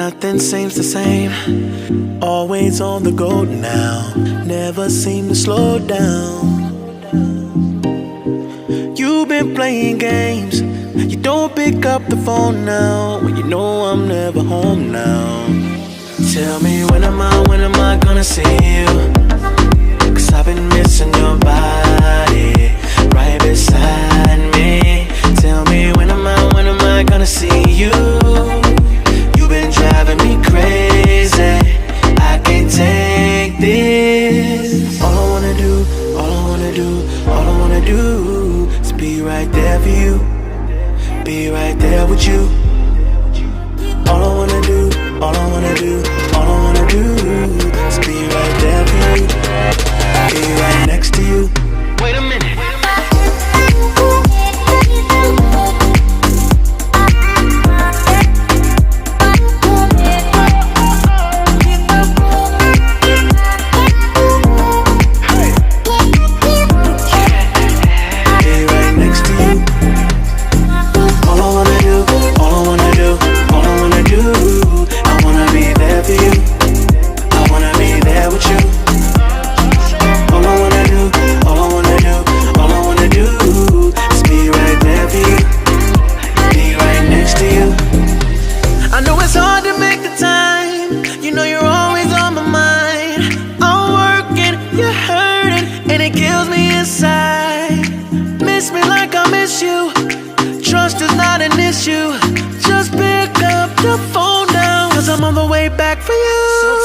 nothing seems the same. Always on the go now, never seem to slow down. You've been playing games, you don't pick up the phone now, when you know I'm never home now. Tell me when am I gonna see you? 'Cause I've been missing your body right beside me. Tell me when am I gonna see you? You've been driving me crazy, I can't take this. All I wanna do, all I wanna do, all I wanna do is be right there for you, be right there with you. All I wanna do, all I wanna do, all I wanna do is be right there for you, be right next to you. Wait a minute.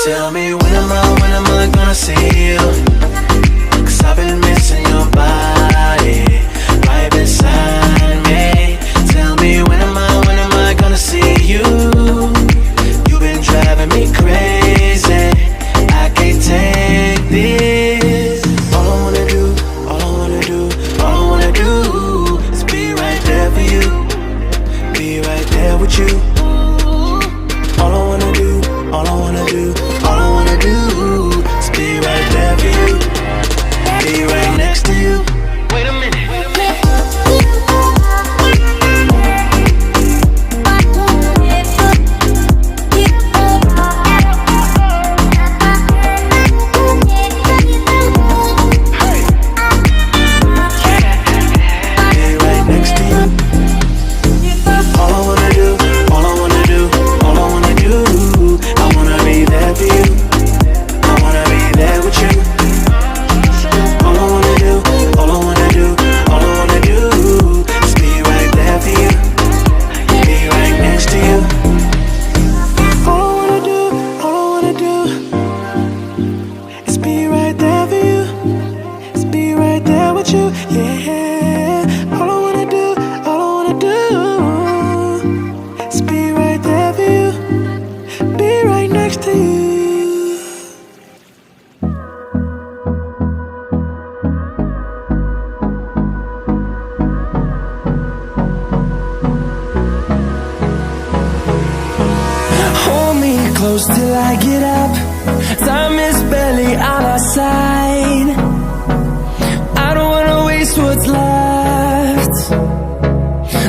Tell me when am I gonna see you? 'Cause I've been missing your body right beside me. Tell me when am I gonna see you? You've been driving me crazy, I can't take this. All I wanna do, all I wanna do, all I wanna do is be right there for you, be right there with you. All I wanna do, all I wanna do, all I wanna do is be right there for you, be right next to you. Wait a minute. Close till I get up, time is barely on our side. I don't wanna waste what's left.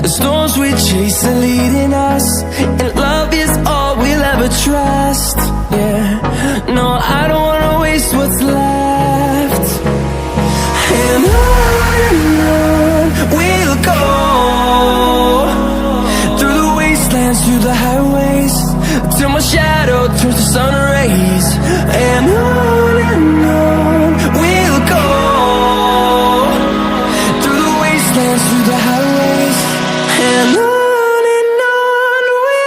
The storms we chase are leading us, and love is all we'll ever trust. Yeah, no, I don't wanna waste what's left. And on we'll go, through the wastelands, through the highways, till my shadow turns to sun rays. And on we'll go, through the wastelands, through the highways. And on we'll go.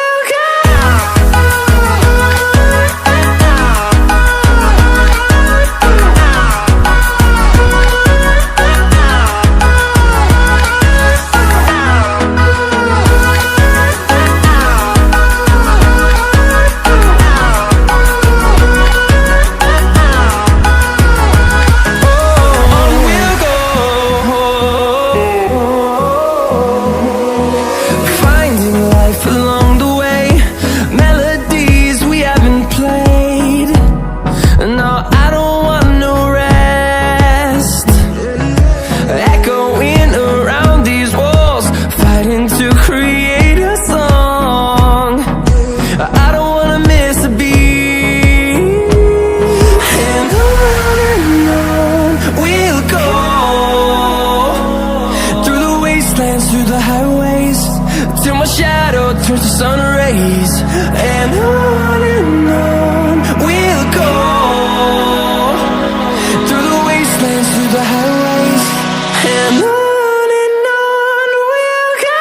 through the highways, and on we'll go.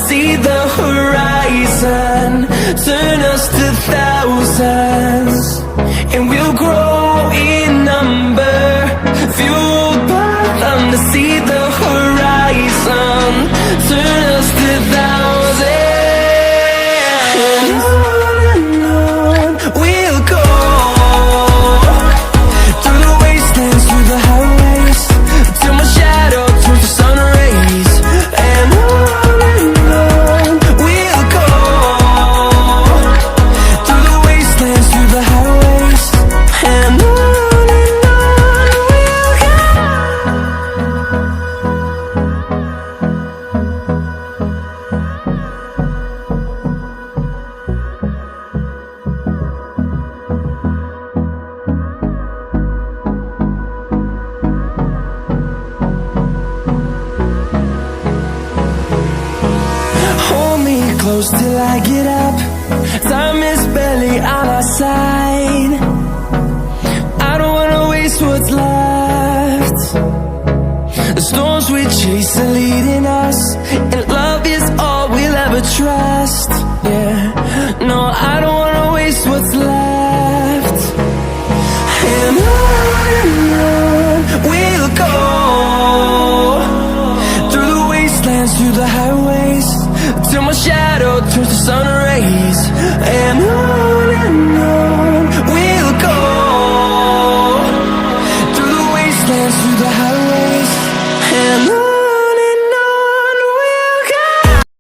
See the horizon, turn us to thousands, and we'll grow in number, fueled by them to see the horizon, turn us to thousands, and on we'll go, through the wastelands, through the highways, till my shadow turns to sun rays, and on close till I get up. Time is barely on our side. I don't wanna waste what's left. The storms we chase are leading us, and love is all we'll ever trust. Yeah, no, I don't wanna waste what's left. And on we'll go, through the wastelands, through the highways, till my shadow turns to sun rays, and